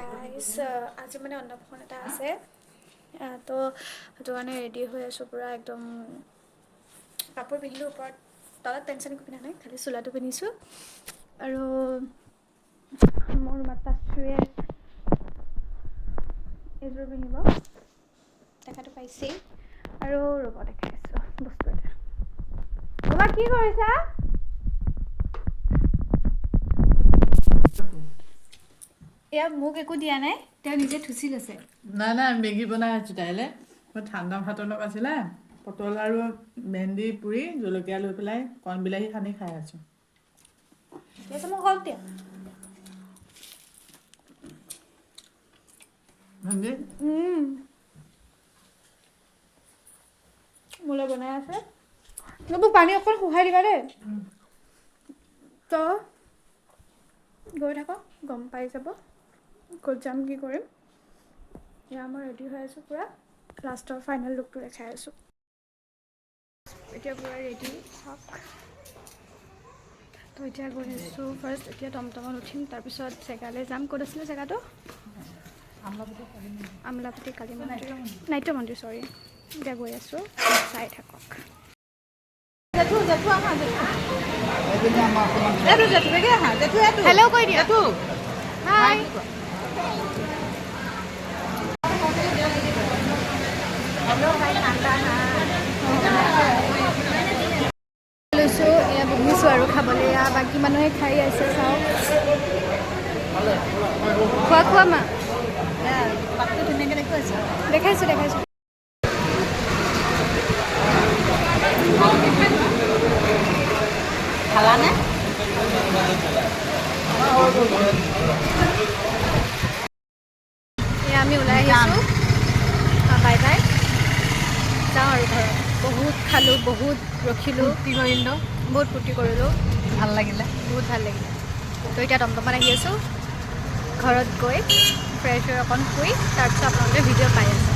guys আজি মানে অন্নপ্ৰসন্ন এটা আছে তো সেইটো কাৰণে ৰেডি হৈ আছোঁ পূৰা একদম কাপোৰ পিন্ধিলোঁ ওপৰত তলত পেন্ট চেণ্ট একো পিন্ধা নাই খালি চোলাটো পিন্ধিছোঁ আৰু মোৰ মাতাশ্ৰীয়ে এইযোৰ পিন্ধিব দেখাটো পাইছেই আৰু ৰ'ব দেখাই আছোঁ বস্তু এটা তোমাক কি কৰিছা এয়া মোক একো দিয়া নাই তেওঁ নিজে থুচি লৈছে নাই নাই মেগী বনাই আছোঁ তাইলে ঠাণ্ডা ভাতৰ লগত আছিলে পটল আৰু ভেন্দি পুৰি জলকীয়া লৈ পেলাই কণ বিলাহী সানি খাই আছোঁ ঠিক আছে মই হওক দিয়া ভেন্দি মোলৈ বনাই আছে মোক পানী অকণ শুকাই দিবা দেই তো গৈ থাকক গম পাই যাব ক'ত যাম কি কৰিম এয়া মই ৰেডি হৈ আছোঁ পূৰা লাষ্টৰ ফাইনেল লুকটো দেখাই আছোঁ এতিয়া পূৰা ৰেডি হওক তো এতিয়া গৈ আছোঁ ফাৰ্ষ্ট এতিয়া টমটমত উঠিম তাৰপিছত জেগালৈ যাম ক'ত আছিলে জেগাটো আমলাপতি কালী মন্দিৰ নাট্য মন্দিৰ চৰি এতিয়া গৈ আছোঁ চাই থাকক হেল্ল' কৈ দিয়া হাই লৈছোঁ এয়া বহিছোঁ আৰু খাবলৈ এয়া বাকী মানুহে খাই আছে চাওক খোৱা মা ধুনীয়াকৈ দেখুৱাইছোঁ দেখাইছোঁ খালানে এয়া আমি ওলাই আহিছোঁ বাই বাই যাওঁ আৰু ঘৰত বহুত খালোঁ বহুত ৰখিলোঁ বহুত ফূৰ্তি কৰিলোঁ ভাল লাগিলে বহুত ভাল লাগিলে তো এতিয়া টমটমত আহি আছোঁ ঘৰত গৈ ফ্ৰেছ হৈ অকণ শুই তাৰপিছত আপোনালোকে ভিডিঅ' পাই আছে